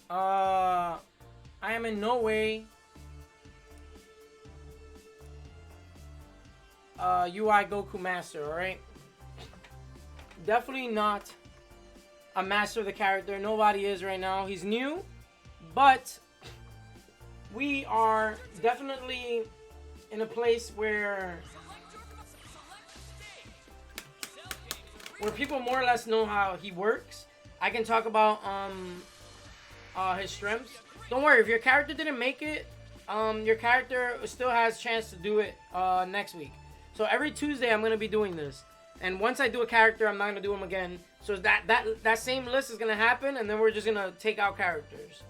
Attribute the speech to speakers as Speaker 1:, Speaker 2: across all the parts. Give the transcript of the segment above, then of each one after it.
Speaker 1: I am in no way UI Goku master, alright? Definitely not a master of the character. Nobody is right now. He's new, but we are definitely in a place where people more or less know how he works. I can talk about his strengths. Don't worry, if your character didn't make it, your character still has a chance to do it next week. So every Tuesday I'm gonna be doing this, and once I do a character, I'm not gonna do him again. So that same list is gonna happen, and then we're just gonna take out characters.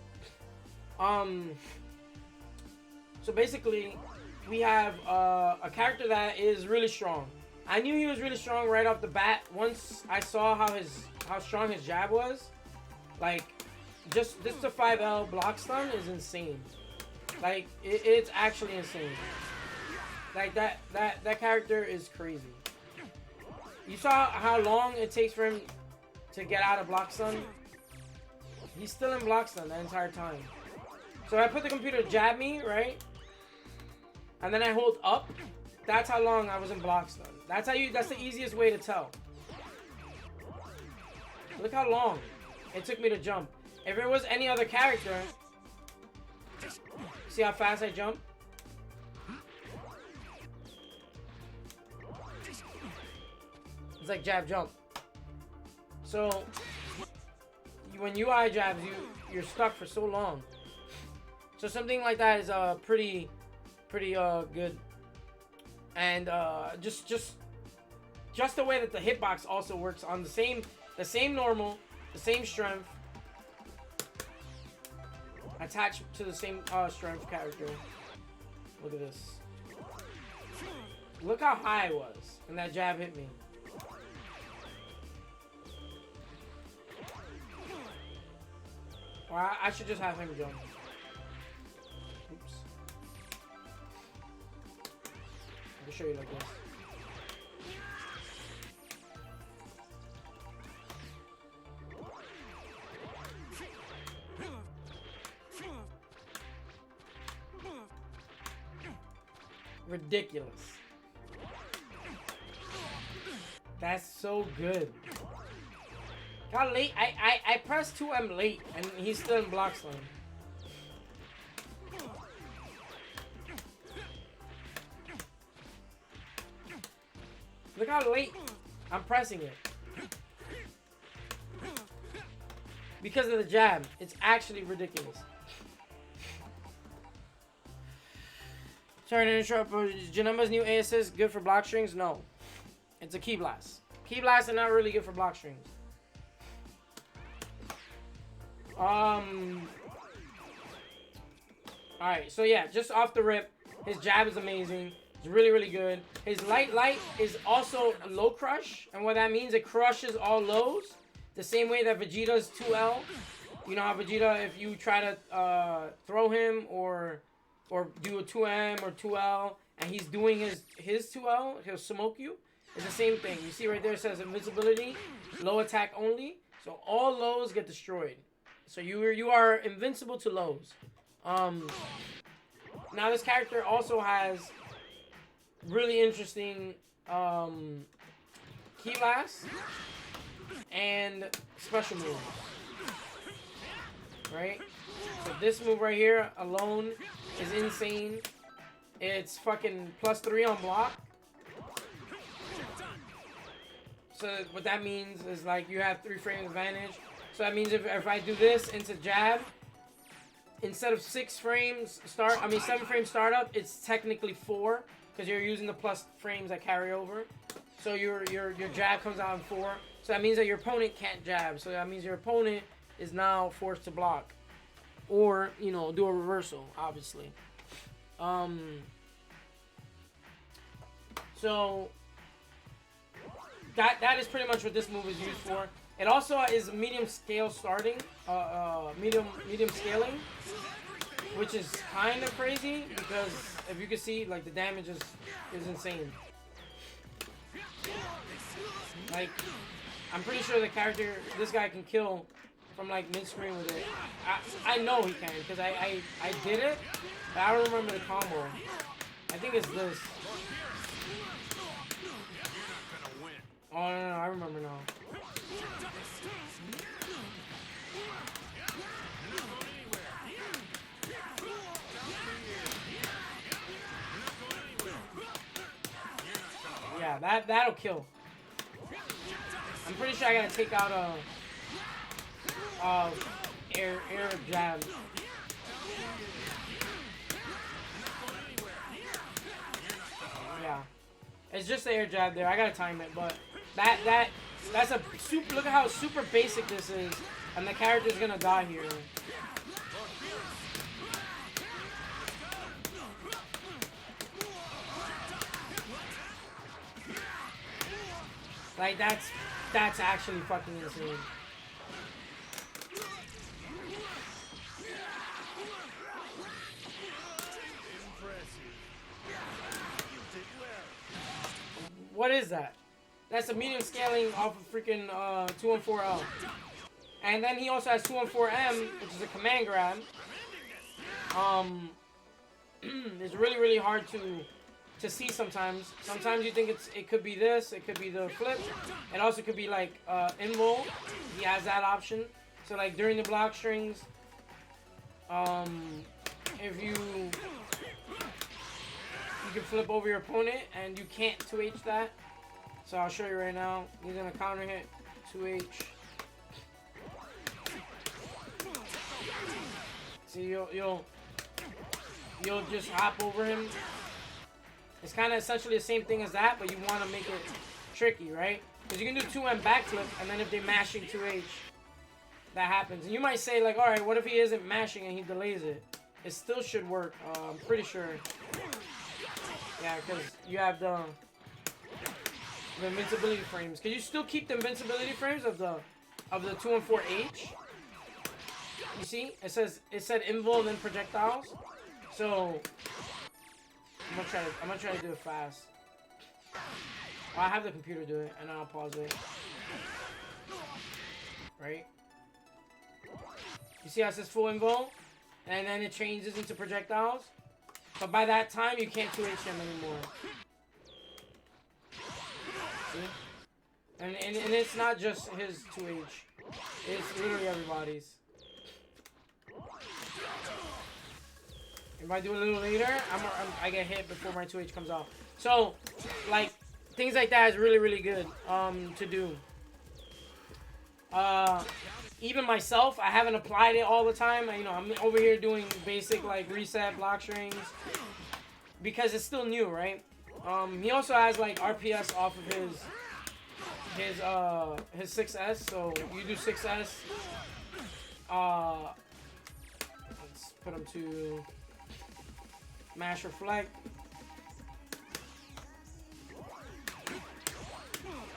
Speaker 1: So basically, we have a character that is really strong. I knew he was really strong right off the bat. Once I saw how strong his jab was, like just this to 5L block stun is insane. Like it's actually insane. Like that character is crazy. You saw how long it takes for him to get out of block stun. He's still in block stun the entire time. So I put the computer to jab me, right? And then I hold up. That's how long I was in block stun. That's the easiest way to tell. Look how long it took me to jump. If it was any other character, see how fast I jump? It's like jab jump. So when UI jabs you, you're stuck for so long. So something like that is pretty good. And just the way that the hitbox also works on the same normal, the same strength, attached to the same strength character. Look at this. Look how high I was, and that jab hit me. Well, I should just have him jump. Oops. I'll show you like this. Ridiculous. That's so good. Got late. I pressed 2M late, and he's still in block stun. Look how late I'm pressing it. Because of the jab. It's actually ridiculous. Sorry to interrupt, but is Janemba's new A assist good for block strings? No. It's a key blast. Key blasts are not really good for block strings. Alright, so yeah, just off the rip, his jab is amazing. It's really, really good. His light is also a low crush, and what that means, it crushes all lows. The same way that Vegeta's 2L. You know how Vegeta, if you try to throw him or do a 2M or 2L, and he's doing his 2L, he'll smoke you. It's the same thing. You see right there, it says invincibility, low attack only. So all lows get destroyed. So you are invincible to lows. Now this character also has really interesting key blasts and special moves. Right? So this move right here alone is insane. It's fucking +3 on block. So what that means is like you have 3 frame advantage. So that means if I do this into jab, instead of 7 frame startup, it's technically 4 because you're using the plus frames that carry over. So your jab comes out in 4. So that means that your opponent can't jab. So that means your opponent is now forced to block, or you know, do a reversal, obviously. So that is pretty much what this move is used for. It also is medium scale starting, medium scaling, which is kind of crazy because if you can see, like the damage is insane. Like, I'm pretty sure the character, this guy can kill from like mid-screen with it. I know he can because I did it, but I don't remember the combo. I think it's this. Oh no, I remember now. Yeah, that'll kill. I'm pretty sure I gotta take out air jab. Yeah, it's just the air jab there. I gotta time it, but that's a super. Look at how super basic this is, and the character's gonna die here. Like that's actually fucking insane. What is that? That's a medium scaling off of freaking 214L. And then he also has 214M, which is a command grab. It's really hard to see sometimes. Sometimes you think it could be this, it could be the flip. It also could be like invul. He has that option. So like during the block strings, if you can flip over your opponent and you can't 2H that. So I'll show you right now. He's gonna counter hit 2H. See, you'll just hop over him. It's kind of essentially the same thing as that, but you want to make it tricky, right? Because you can do 2M backflip, and then if they're mashing 2H, that happens. And you might say like, all right, what if he isn't mashing and he delays it? It still should work. I'm pretty sure. Yeah, because you have the invincibility frames. Can you still keep the invincibility frames of the 214H? You see, it said invul and then projectiles. So I'm gonna try to do it fast. Well, I have the computer do it, and then I'll pause it. Right? You see how it says full invul, and then it changes into projectiles. But by that time, you can't 2H him anymore. See? And it's not just his 2H. It's literally everybody's. If I do a little later, I get hit before my 2H comes off. So, like, things like that is really good to do. Even myself, I haven't applied it all the time. You know, I'm over here doing basic, like, reset, block strings. Because it's still new, right? He also has, like, R.P.S. off of his 6S. So, you do 6S. Let's put him to mash reflect.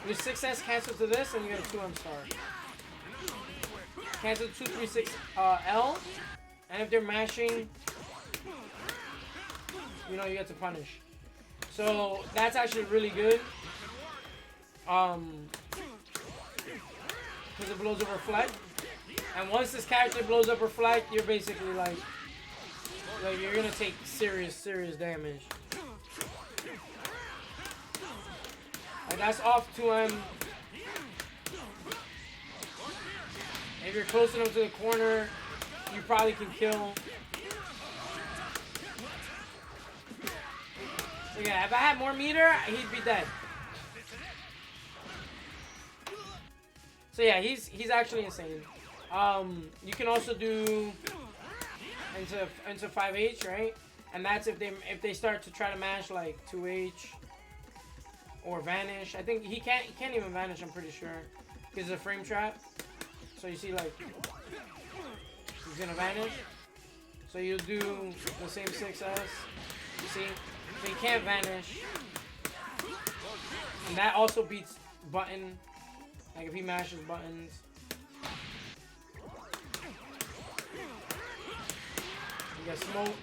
Speaker 1: Your 6S cancel to this, and you get a 2M star. Cancel 236 L, and if they're mashing, you know, you get to punish. So that's actually really good. Because it blows up reflect, and once this character blows up reflect, you're basically like you're gonna take serious damage. Like that's off 2M. If you're close enough to the corner, you probably can kill. So yeah, if I had more meter, he'd be dead. So yeah, he's actually insane. You can also do into 5H, right? And that's if they start to try to mash like 2H or vanish. I think he can't even vanish, I'm pretty sure, because it's a frame trap. So you see, like, he's gonna vanish. So you do the same 6S. You see, so he can't vanish, and that also beats button. Like if he mashes buttons. You get smoke.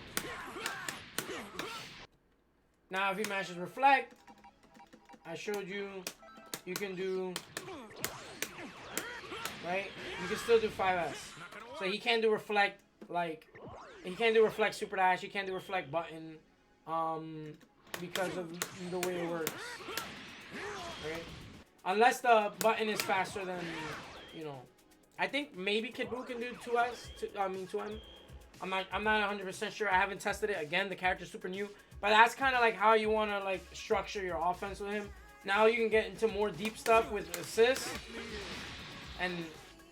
Speaker 1: Now if he mashes reflect, I showed you, you can do right? You can still do 5S. So he can't do reflect, like, he can't do reflect super dash, he can't do reflect button, because of the way it works, right? Unless the button is faster than, you know, I think maybe Kid Buu can do 2M. I'm not 100% sure. I haven't tested it. Again, the character's super new, but that's kind of like how you want to like structure your offense with him. Now you can get into more deep stuff with assists, and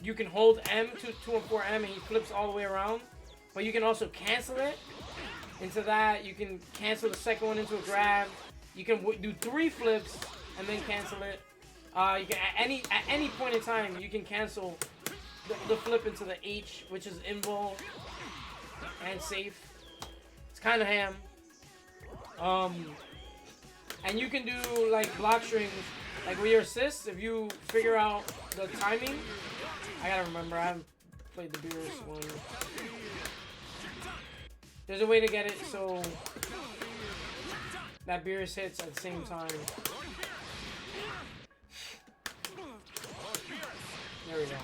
Speaker 1: you can hold M to 2 and 4M, and he flips all the way around. But you can also cancel it into that. You can cancel the second one into a grab. You can do 3 flips and then cancel it. You can at any point in time you can cancel the flip into the H, which is invul and safe. It's kind of ham. And you can do like block strings, like with your assists. If you figure out the timing, I gotta remember. I haven't played the Beerus one. There's a way to get it so that Beerus hits at the same time. There we go.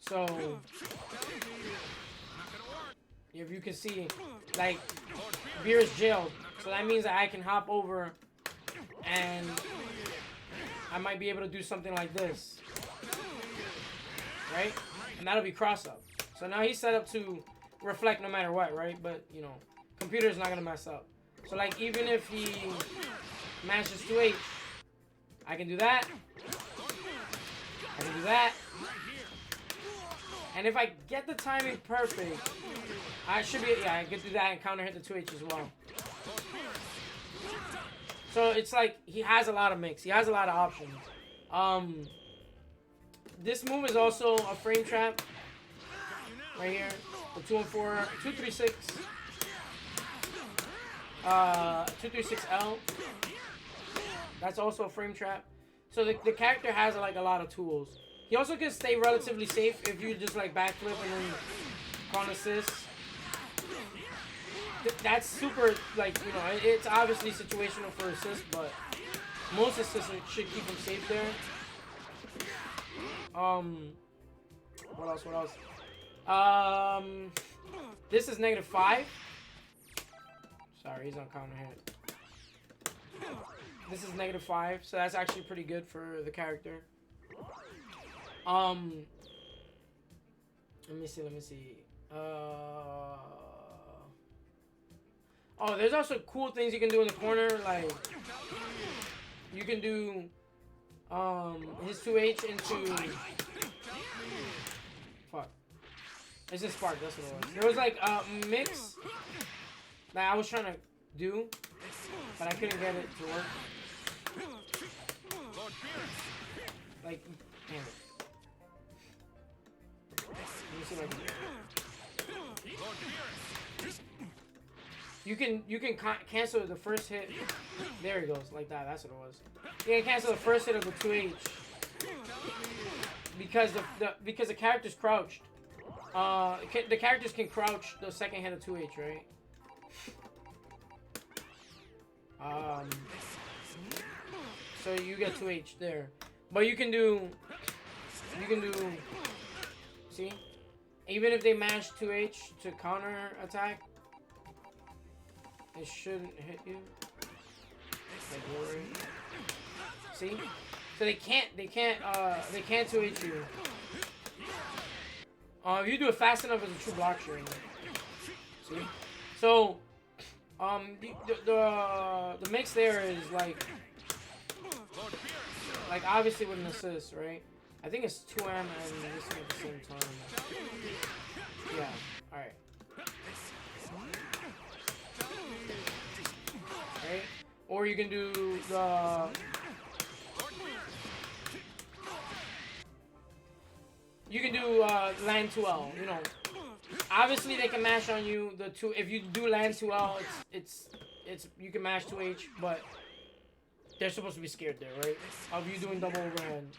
Speaker 1: So, if you can see, like, Beerus jailed. So that means that I can hop over and I might be able to do something like this. Right? And that'll be cross up. So now he's set up to reflect no matter what, right? But, you know, computer's not going to mess up. So, like, even if he mashes 2H, I can do that. I can do that. And if I get the timing perfect, I should be, yeah, I can do that and counter hit the 2H as well. So it's like, he has a lot of mix. He has a lot of options. This move is also a frame trap. Right here. The 2 and 4, 236. 236L. That's also a frame trap. So the character has like a lot of tools. He also can stay relatively safe if you just like backflip and then con assist. That's super, like, you know, it's obviously situational for assist, but most assists should keep him safe there. What else? This is -5. Sorry, he's on counter hit. This is -5, so that's actually pretty good for the character. Let me see. Oh, there's also cool things you can do in the corner, like you can do his 2H into it's a spark, that's what it was. There was like a mix that I was trying to do, but I couldn't get it to work. Like, damn it. Let me see if I can do it. You can cancel the first hit. There he goes, like that. That's what it was. You can cancel the first hit of the 2H because the character's crouched. The characters can crouch the second hit of 2H, right? So you get 2H there, but you can do. See, even if they mash 2H to counter attack, it shouldn't hit you. See, so they can't 2H you. If you do it fast enough, it's a true block string. See, so the mix there is like obviously with an assist, right? I think it's 2M and this one at the same time. Yeah, alright. Right? Or you can do the... You can do land 2L, you know. Obviously they can mash on you the 2... If you do land 2L, it's you can mash 2H, but they're supposed to be scared there, right? Of you doing double overhand.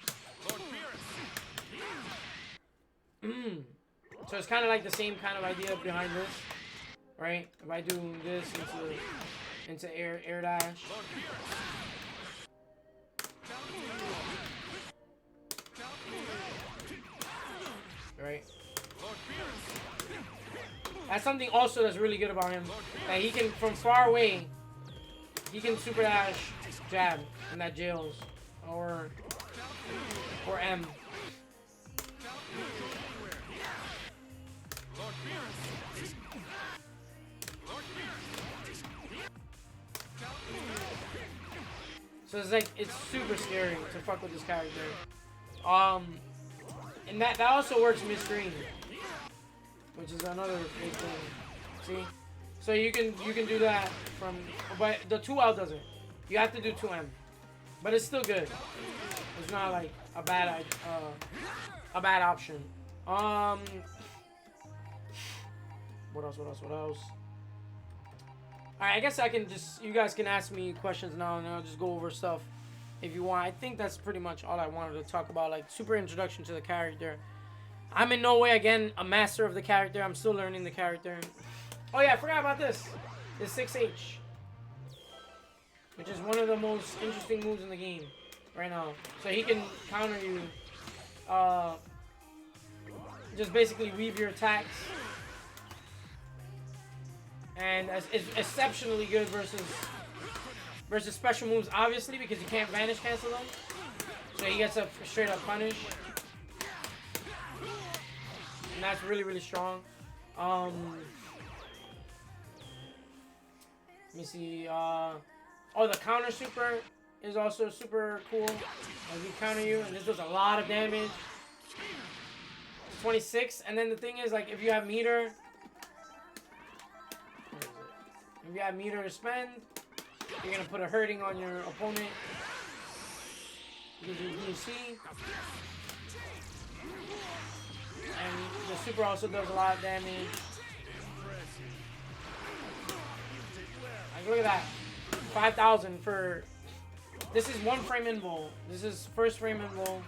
Speaker 1: So it's kind of like the same kind of idea behind this, right? If I do this into air dash, That's something also that's really good about him. That he can, from far away, he can super dash jab in that jails or M. So it's like, it's super scary to fuck with this character. And that also works mid-screen, which is another big thing. See? So you can do that from, but the 2L doesn't. You have to do 2M, but it's still good. It's not like a bad option. What else? Alright, I guess I can just, you guys can ask me questions now and I'll just go over stuff if you want. I think that's pretty much all I wanted to talk about, like super introduction to the character. I'm in no way, again, a master of the character. I'm still learning the character. Oh yeah, I forgot about this. This 6H, which is one of the most interesting moves in the game right now. So he can counter you, just basically weave your attacks. And it's exceptionally good versus special moves, obviously, because you can't vanish cancel them. So he gets a straight up punish. And that's really, really strong. Let me see. Oh, the counter super is also super cool. As he counter you, and this does a lot of damage. 26, and then the thing is, like, if you have meter. If you have meter to spend, you're gonna put a hurting on your opponent. Because you DC. And the super also does a lot of damage. Like, look at that. 5,000 for... This is one frame invul. This is first frame invul.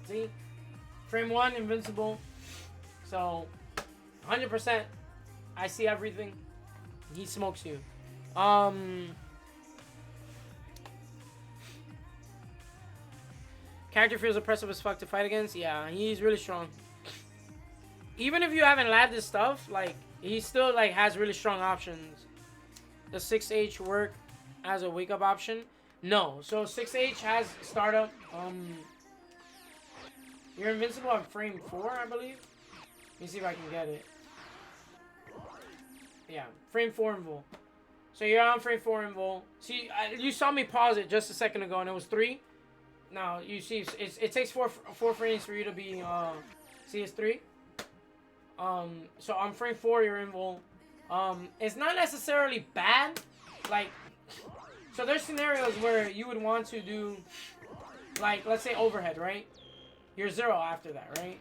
Speaker 1: See? Frame 1, invincible. So, 100%, I see everything. He smokes you. Character feels oppressive as fuck to fight against. Yeah, he's really strong. Even if you haven't labbed this stuff, like, he still, like, has really strong options. Does 6H work as a wake-up option? No. So, 6H has startup. You're invincible on frame 4, I believe. Let me see if I can get it. Yeah, frame 4 invul. So you're on frame 4 invul. See, you saw me pause it just a second ago, and it was 3. Now you see, it takes four frames for you to be. See, it's 3. So on frame 4, you're invul. It's not necessarily bad. Like, so there's scenarios where you would want to do, like, let's say overhead, right? You're 0 after that, right?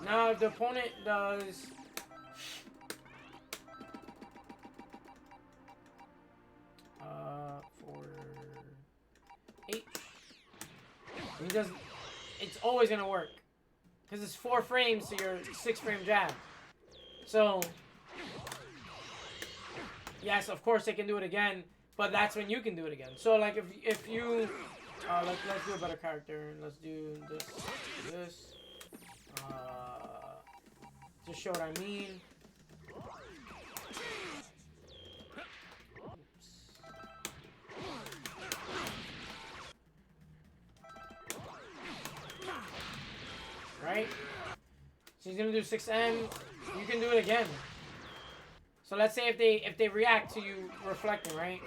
Speaker 1: Now, if the opponent does... for H. He does... It's always going to work. Because it's 4 frames to your 6 frame jab. So... Yes, of course they can do it again. But that's when you can do it again. So, like, if you... let's do a better character. Let's do this. To show what I mean. Oops. Right? So he's gonna do 6M. You can do it again. So let's say if they react to you reflecting, right?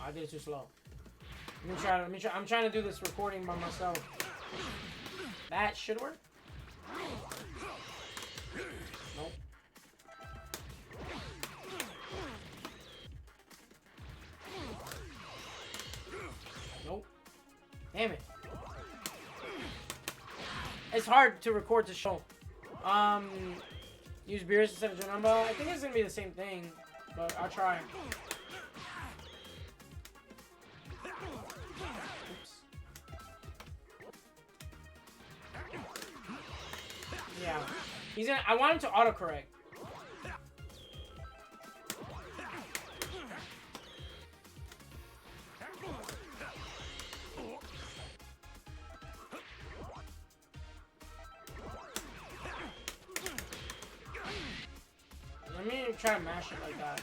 Speaker 1: I did it too slow. Let me try. I'm trying to do this recording by myself. That should work. Nope. Nope. Damn it. It's hard to record to show. Use beers instead of Janamba. I think it's gonna be the same thing, but I'll try. Yeah. He's gonna, I want him to autocorrect. try to mash it like that.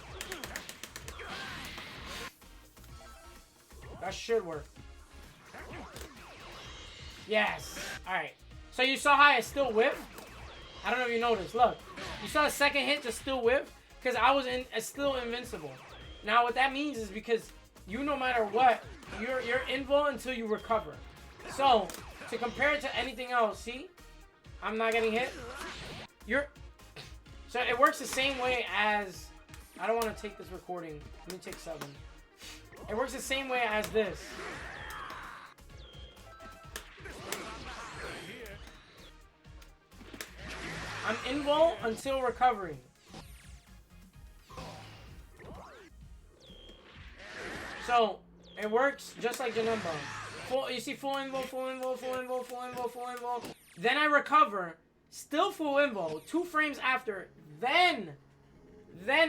Speaker 1: That should work. Yes. Alright. So you saw how I still whiffed? I don't know if you noticed. Look. You saw the second hit to still whiff? Because I was still invincible. Now what that means is because you, no matter what, you're invul until you recover. So, to compare it to anything else, see? I'm not getting hit. So it works the same way as... I don't want to take this recording. Let me take 7. It works the same way as this. I'm invul until recovery. So, it works just like Janemba. You see full invul, full invul, full invul, full invul, full invul. Then I recover. Still full invul. 2 frames after. Then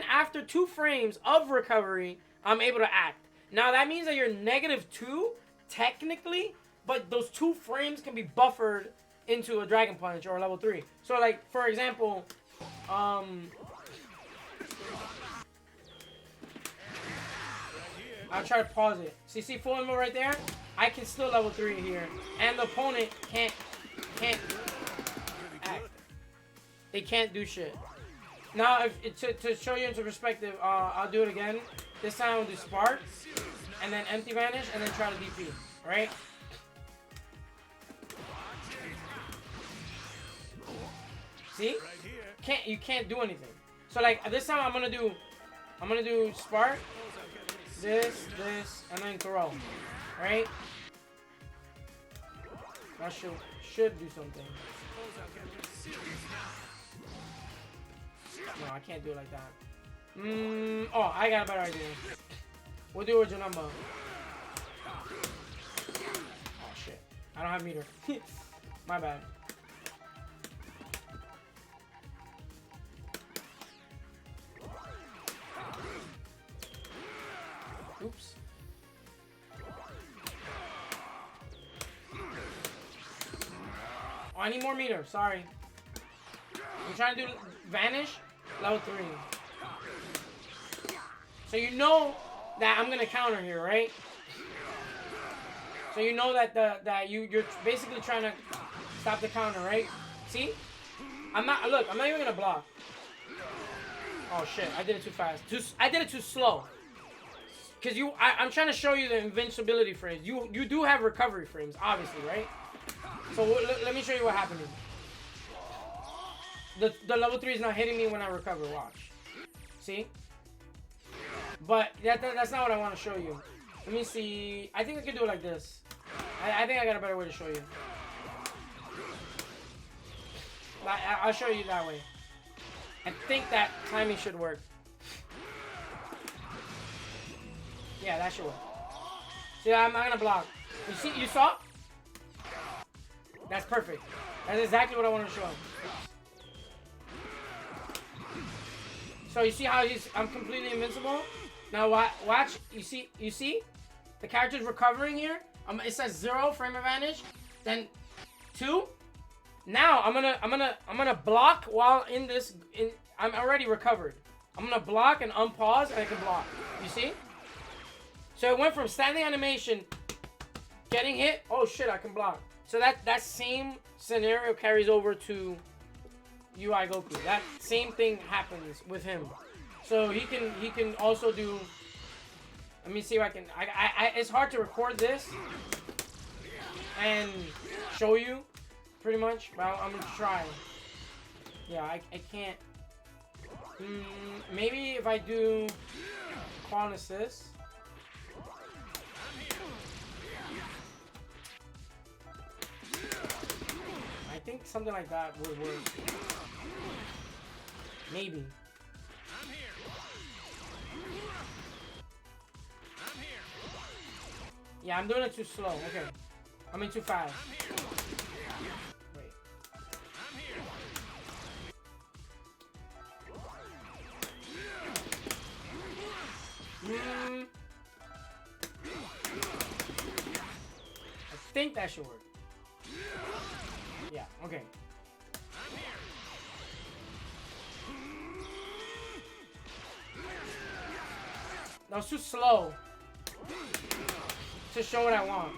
Speaker 1: after 2 frames of recovery, I'm able to act. Now that means that you're -2, technically, but those 2 frames can be buffered into a Dragon Punch or a level 3. So like, for example, I'll try to pause it. So you see full invul right there? I can still level 3 here. And the opponent can't act. They can't do shit. Now, to show you into perspective, I'll do it again. This time I'll do Spark, and then Empty Vanish, and then try to DP. Right? See? You can't do anything. So like this time I'm gonna do Spark, this, and then throw. Right? That should do something. No, I can't do it like that. Oh, I got a better idea. We'll do it with Janemba. Oh shit. I don't have meter. My bad. Oops. Oh, I need more meter. Sorry. I'm trying to do Vanish, level 3. So you know that I'm gonna counter here, right? So you know that you're basically trying to stop the counter, right? See? I'm not even gonna block. Oh shit, I did it too fast. I did it too slow. Cause I'm trying to show you the invincibility frames. You do have recovery frames, obviously, right? So let me show you what happened. The level 3 is not hitting me when I recover. Watch. See? But that's not what I want to show you. Let me see. I think I can do it like this. I think I got a better way to show you. I'll show you that way. I think that timing should work. Yeah, that should work. See, I'm not gonna block. You see? You saw? That's perfect. That's exactly what I want to show. So you see how I'm completely invincible? Now watch. You see? The character's recovering here. It says 0 frame advantage. Then 2. Now I'm gonna block while in this. I'm already recovered. I'm gonna block and unpause, and I can block. You see? So it went from standing animation, getting hit. Oh shit! I can block. So that same scenario carries over to UI Goku. That same thing happens with him. So he can also do. Let me see if I can. It's hard to record this and show you, pretty much. But I'm gonna try. Yeah, I can't. Maybe if I do Quant Assist. I think something like that would work. Maybe. Yeah, I'm doing it too slow. Okay. I mean too fast. Wait. I think that should work. Yeah, okay. That was too slow to show what I want.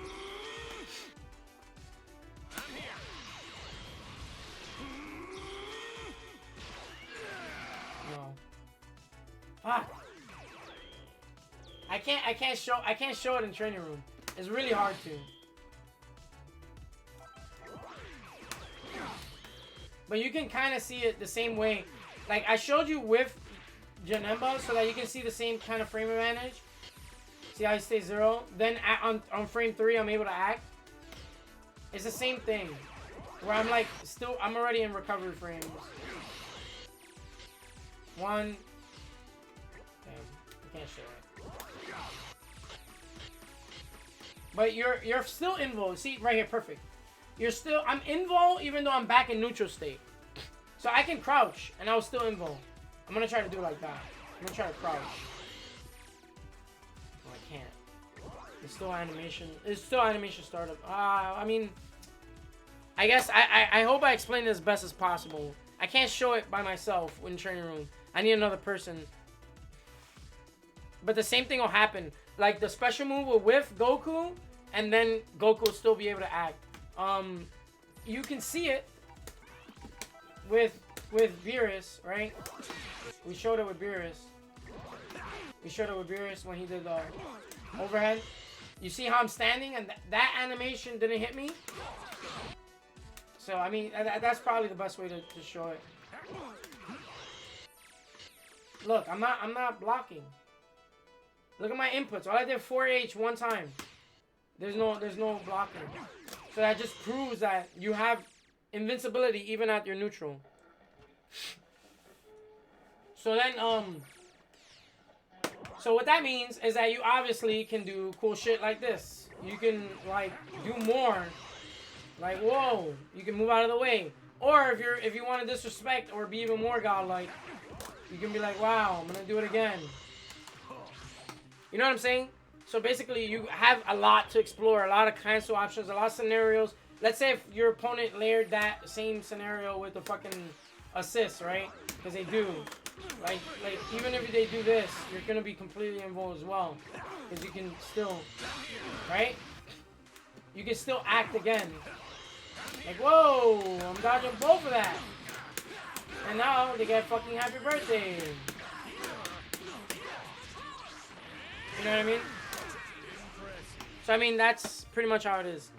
Speaker 1: No. Fuck. I can't show it in training room. It's really hard to. But you can kind of see it the same way. Like I showed you with Janemba so that you can see the same kind of frame advantage. See how he stays 0? Then on frame 3 I'm able to act. It's the same thing. Where I'm like I'm already in recovery frames. 1. Damn, I can't show it. But you're still invul. See right here, perfect. I'm invul even though I'm back in neutral state. So I can crouch and I'll still invul. I'm gonna try to do it like that. I'm gonna try to crouch. Oh, I can't. It's still animation. It's still animation startup. I mean, I guess I hope I explained it as best as possible. I can't show it by myself in training room. I need another person. But the same thing will happen. Like the special move will whiff Goku, and then Goku will still be able to act. You can see it with Beerus, right? We showed it with Beerus. We showed it with Beerus when he did the overhead. You see how I'm standing, and that animation didn't hit me. So I mean, that's probably the best way to show it. Look, I'm not blocking. Look at my inputs. All I did 4H one time. There's no blocking. So that just proves that you have invincibility even at your neutral. So then so what that means is that you obviously can do cool shit like this. You can like do more. Like whoa, you can move out of the way. Or if you want to disrespect or be even more godlike, you can be like, wow, I'm gonna do it again. You know what I'm saying? So basically, you have a lot to explore, a lot of cancel options, a lot of scenarios. Let's say if your opponent layered that same scenario with the fucking assist, right? Because they do. Like even if they do this, you're gonna be completely involved as well. Because you can still, right? You can still act again. Like, whoa, I'm dodging both of that. And now they get fucking happy birthday. You know what I mean? So I mean that's pretty much how it is.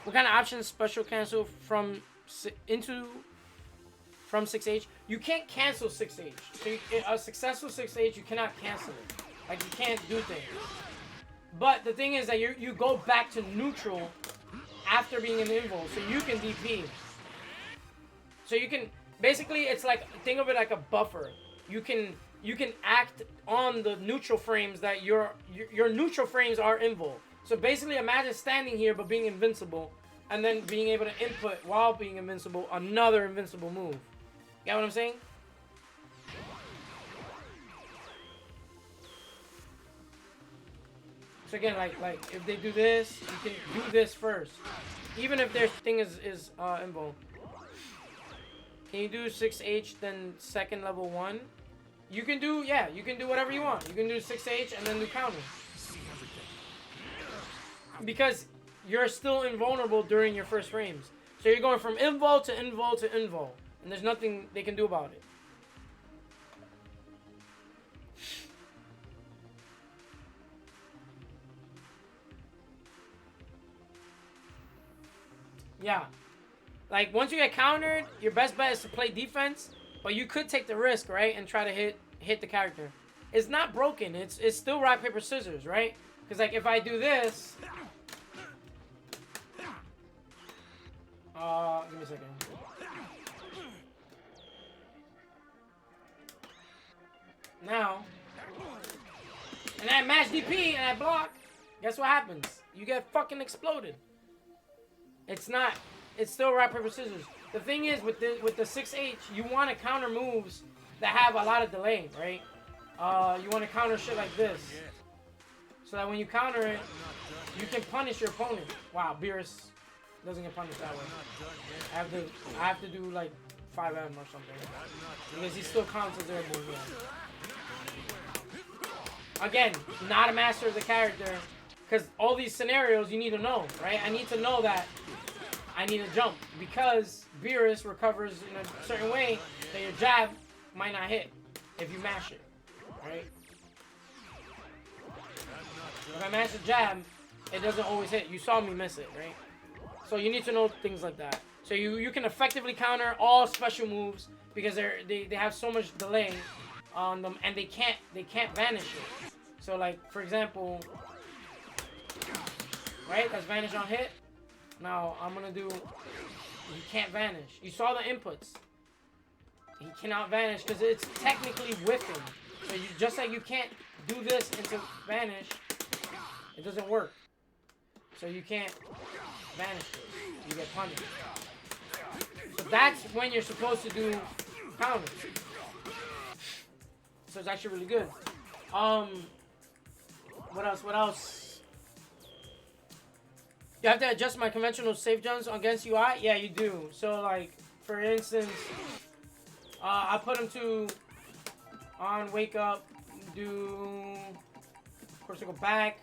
Speaker 1: What kind of options special cancel from 6H? You can't cancel 6H. So a successful 6H you cannot cancel it. Like you can't do things. But the thing is that you go back to neutral after being in invul, so you can DP. So you can basically it's like think of it like a buffer. You can act on the neutral frames that your neutral frames are invul. So basically imagine standing here but being invincible and then being able to input while being invincible another invincible move. You get what I'm saying? So again, like if they do this, you can do this first. Even if their thing is invul. Can you do 6H then second level 1? You can do, yeah, you can do whatever you want. You can do 6H and then do counter. Because you're still invulnerable during your first frames. So you're going from invul to invul to invul. And there's nothing they can do about it. Yeah. Like, once you get countered, your best bet is to play defense. But you could take the risk, right? And try to hit the character. It's not broken. It's still rock, paper, scissors, right? Because, like, if I do this... give me a second. Now... And I match DP and I block. Guess what happens? You get fucking exploded. It's not... It's still rock, paper, scissors. The thing is, with the 6H, you want to counter moves that have a lot of delay, right? You want to counter shit like this. So that when you counter it, you can punish your opponent. Wow, Beerus doesn't get punished that way. I have to do like 5M or something. Because he still counts as their move. Yeah. Again, not a master of the character, because all these scenarios you need to know, right? I need to know that I need to jump, because Beerus recovers in a certain way that your jab might not hit if you mash it, right? If I mash the jab, it doesn't always hit. You saw me miss it, right? So you need to know things like that. So you can effectively counter all special moves because they have so much delay on them, and they can't vanish it. So like, for example, right? That's vanish on hit. Now I'm gonna do. He can't vanish. You saw the inputs. He cannot vanish because it's technically whiffing. So just like you can't do this into vanish, it doesn't work. So you can't vanish this. You get punished. So that's when you're supposed to do counters. So it's actually really good. What else? What else? You have to adjust my conventional safe jumps against UI? Yeah, you do. So like, for instance, I put him to on wake up, do, of course I go back.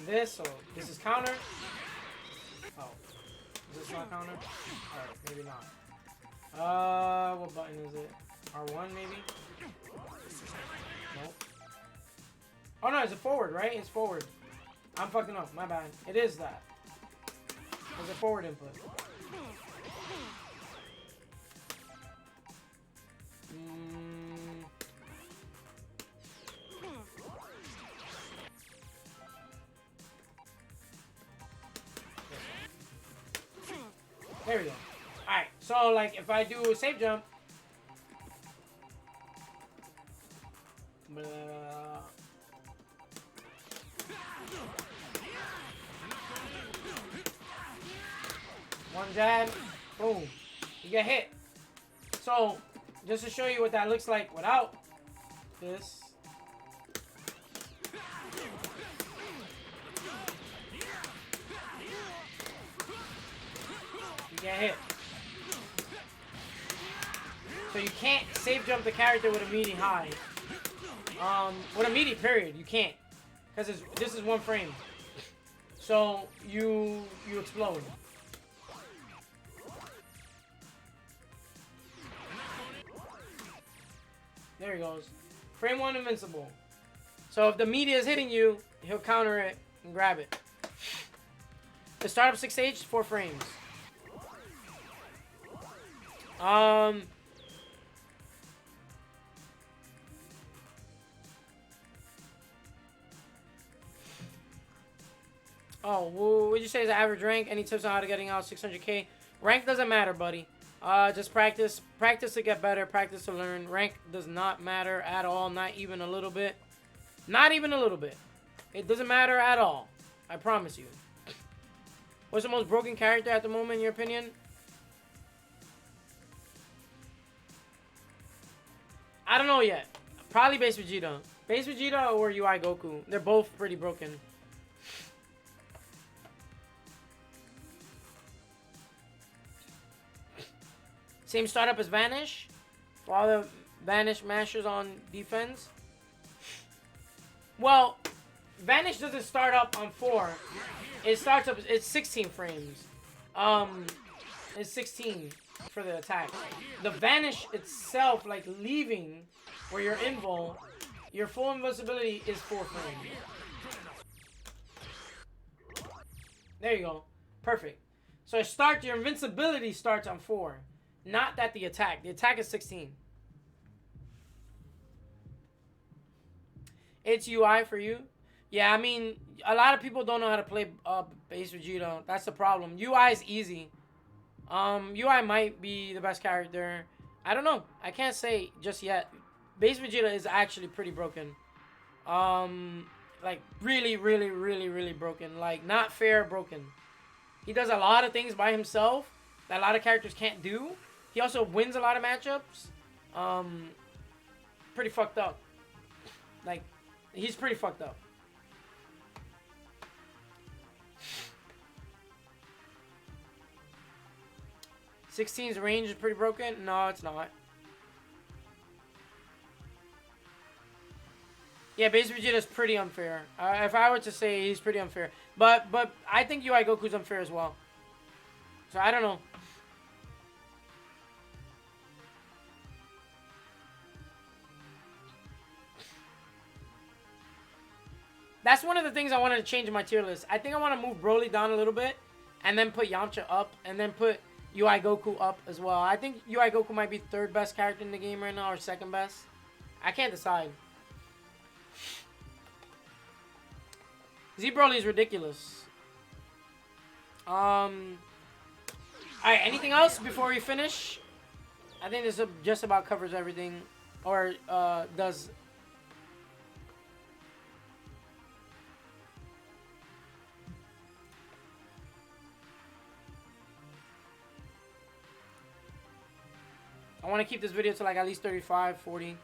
Speaker 1: This, so this is counter. Oh, is this not counter? Alright, maybe not. What button is it? R1 maybe? Nope. Oh no, it's a forward, right? It's forward. I'm fucking up, my bad. It is that. It's a forward input. There we go. Alright, so like if I do a safe jump, one jab, boom, you get hit. So just to show you what that looks like without this. Get hit. So you can't safe jump the character with a meaty high. With a meaty period, you can't, because this is one frame. So you explode. There he goes. Frame 1 invincible. So if the media is hitting you, he'll counter it and grab it. The startup 6 stage, 4 frames. Oh, what would you say is the average rank? Any tips on how to getting out 600k? Rank doesn't matter, buddy. Just practice. Practice to get better. Practice to learn. Rank does not matter at all. Not even a little bit. Not even a little bit. It doesn't matter at all. I promise you. What's the most broken character at the moment, in your opinion? I don't know yet. Probably Base Vegeta. Base Vegeta or UI Goku. They're both pretty broken. Same startup as Vanish. For all the Vanish mashers on defense. Well, Vanish doesn't start up on 4. It starts up, it's 16 frames. It's 16 for the attack. The Vanish itself, like leaving where you're invul, your full invincibility is 4 frames. There you go. Perfect. So your invincibility starts on 4. Not that the attack. The attack is 16. It's UI for you? Yeah, I mean, a lot of people don't know how to play Base Vegeta. That's the problem. UI is easy. UI might be the best character. I don't know. I can't say just yet. Base Vegeta is actually pretty broken. Like, really, really, really, really broken. Like, not fair broken. He does a lot of things by himself that a lot of characters can't do. He also wins a lot of matchups. Pretty fucked up. Like, he's pretty fucked up. .16's range is pretty broken. No, it's not. Yeah, base Vegeta's pretty unfair. If I were to say, he's pretty unfair. But I think UI Goku's unfair as well. So I don't know. That's one of the things I wanted to change in my tier list. I think I want to move Broly down a little bit, and then put Yamcha up, and then put UI Goku up as well. I think UI Goku might be third best character in the game right now, or second best. I can't decide. Z Broly is ridiculous. Alright, anything else before we finish? I think this just about covers everything. Or does... I want to keep this video to like at least 35, 40.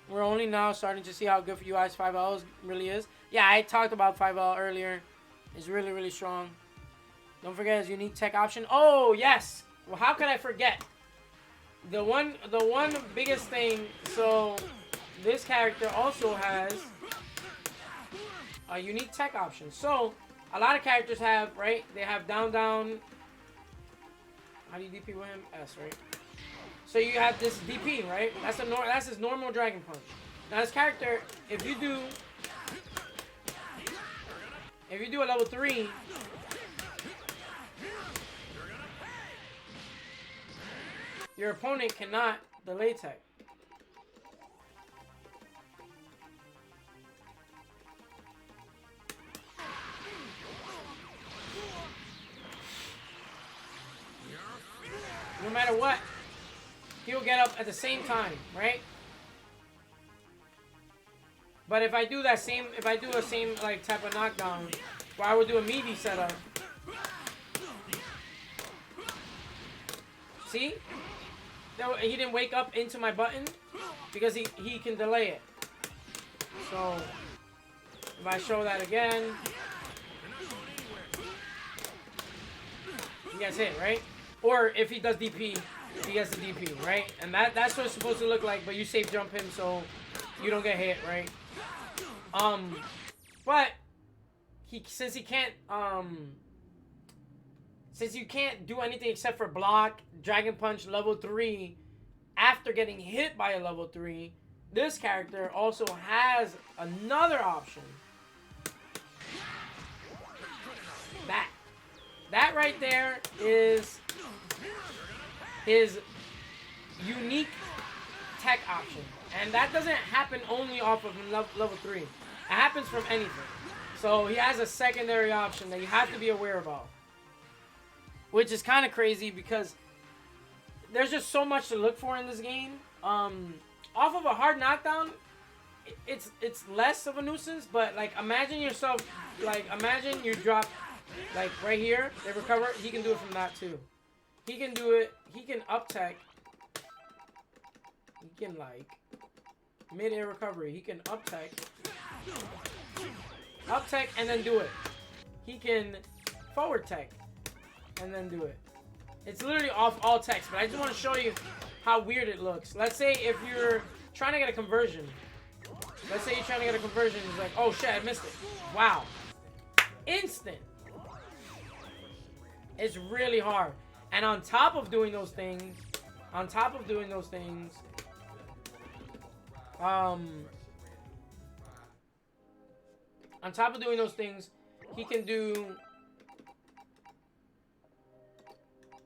Speaker 1: We're only now starting to see how good for UI's 5L really is. Yeah, I talked about 5L earlier. It's really, really strong. Don't forget his unique tech option. Oh, yes! Well, how could I forget? The one biggest thing, so this character also has a unique tech option. So, a lot of characters have, right? They have down. How do you DP with him? S, right? So you have this DP, right? That's his normal Dragon Punch. Now this character, if you do a level 3, your opponent cannot delay tech. No matter what, he'll get up at the same time, right? But if I do the same like type of knockdown, where I would do a meaty setup. See? He didn't wake up into my button because he can delay it. So if I show that again, he gets hit, right? Or if he does DP, he gets the DP, right? And that's what it's supposed to look like, but you safe jump him so you don't get hit, right? But since you can't do anything except for block, Dragon Punch level 3 after getting hit by a level 3, this character also has another option. That right there is his unique tech option. And that doesn't happen only off of level 3. It happens from anything. So he has a secondary option that you have to be aware about. Which is kind of crazy because there's just so much to look for in this game. Off of a hard knockdown, it's less of a nuisance. But like imagine you drop like right here, they recover. He can do it from that too. He can do it. He can up tech. He can like mid-air recovery. He can up tech and then do it. He can forward tech and then do it. It's literally off all techs, but I just want to show you how weird it looks. Let's say if you're trying to get a conversion. Let's say you're trying to get a conversion. It's like, oh shit, I missed it. Wow. Instant. It's really hard. And on top of doing those things, he can do,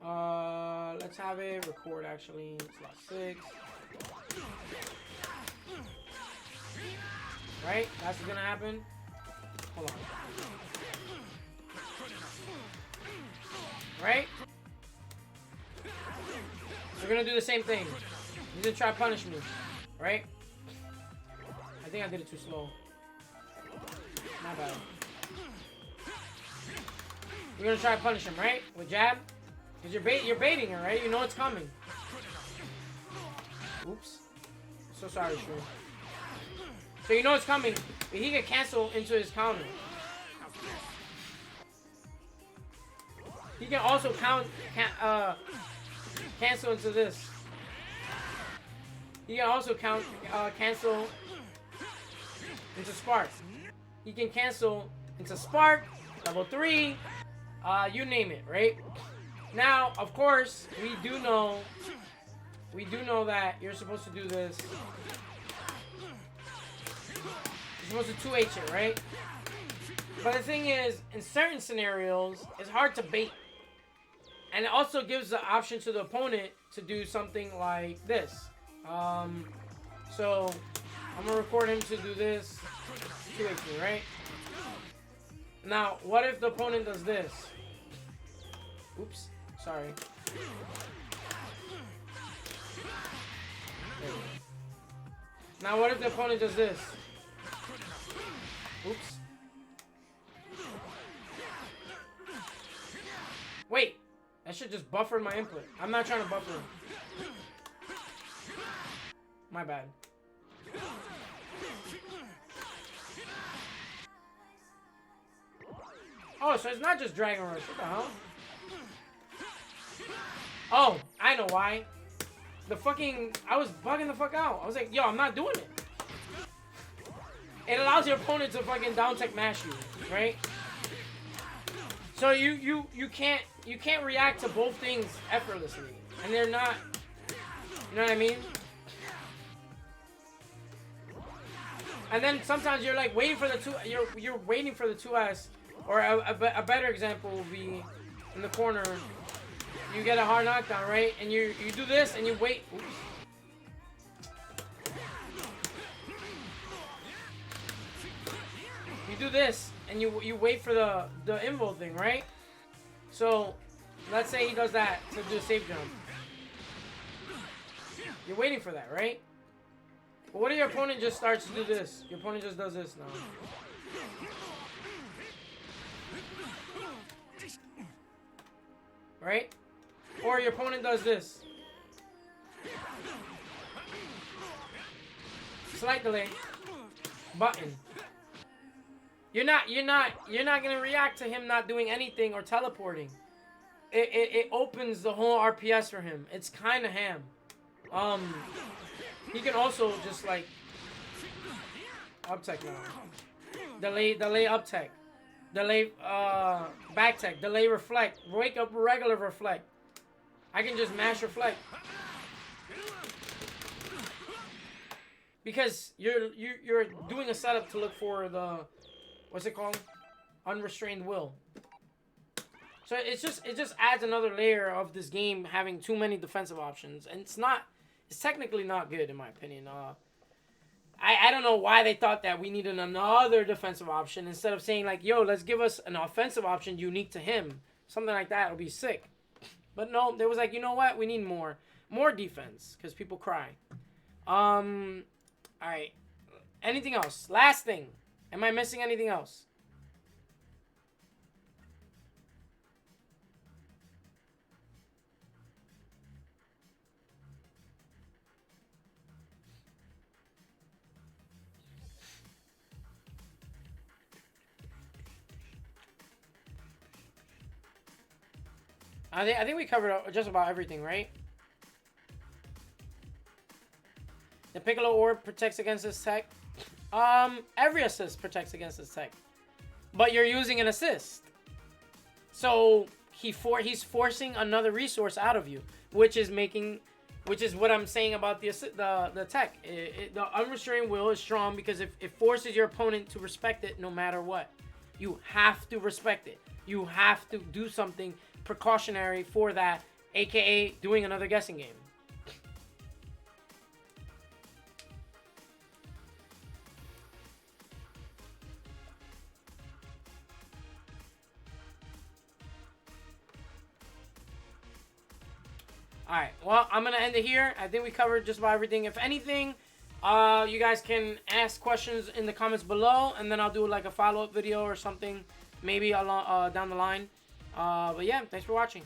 Speaker 1: let's have it record actually, slot 6. Right? That's what's gonna happen. Hold on. Right? We're gonna do the same thing. He's gonna try to punish me. Right? I think I did it too slow. My bad. We're gonna try to punish him, right? With jab. Because you're baiting her, right? You know it's coming. Oops. So sorry, Shrew. So you know it's coming, but he can cancel into his counter. He can also cancel into this. He can also cancel into Spark. He can cancel into Spark, level 3, you name it, right? Now, of course, we do know that you're supposed to do this. You're supposed to 2H it, right? But the thing is, in certain scenarios, it's hard to bait. And it also gives the option to the opponent to do something like this. So, I'm going to record him to do this 2H me, right? Now, what if the opponent does this? Oops, sorry. Now, what if the opponent does this? Oops. Wait, that should just buffer my input. I'm not trying to buffer him. My bad. Oh, so it's not just Dragon Rush. What the hell? Oh, I know why. I was bugging the fuck out. I was like, yo, I'm not doing it. It allows your opponent to fucking down tech mash you, right? So you can't react to both things effortlessly, and they're not. You know what I mean? And then sometimes you're like waiting for the you're waiting for the 2S, or a better example will be in the corner. You get a hard knockdown, right? And you do this and you wait. Oops. You do this and you wait for the invo thing, right? So let's say he does that to do a safe jump. You're waiting for that, right? But what if your opponent just starts to do this? Your opponent just does this now. Right? Or your opponent does this. Slight delay. Button. You're not gonna react to him not doing anything or teleporting. It opens the whole R.P.S. for him. It's kind of ham. He can also just like up tech now. Delay up tech. Delay back tech. Delay reflect. Wake up regular reflect. I can just mash reflect. Because you're doing a setup to look for the, what's it called? Unrestrained will. So it just adds another layer of this game having too many defensive options, and it's technically not good in my opinion. I don't know why they thought that we needed another defensive option instead of saying like, yo, let's give us an offensive option unique to him. Something like that would be sick. But no, they was like, you know what? We need more defense because people cry. All right. Anything else? Last thing. Am I missing anything else? I think we covered just about everything, right? The Piccolo Orb protects against this tech. Every assist protects against this tech. But you're using an assist. So he's forcing another resource out of you, which is what I'm saying about the tech. The unrestrained will is strong because it forces your opponent to respect it no matter what. You have to respect it. You have to do something precautionary for that, aka doing another guessing game. Alright, well, I'm going to end it here. I think we covered just about everything. If anything, you guys can ask questions in the comments below, and then I'll do like a follow-up video or something, maybe along, down the line. But yeah, thanks for watching.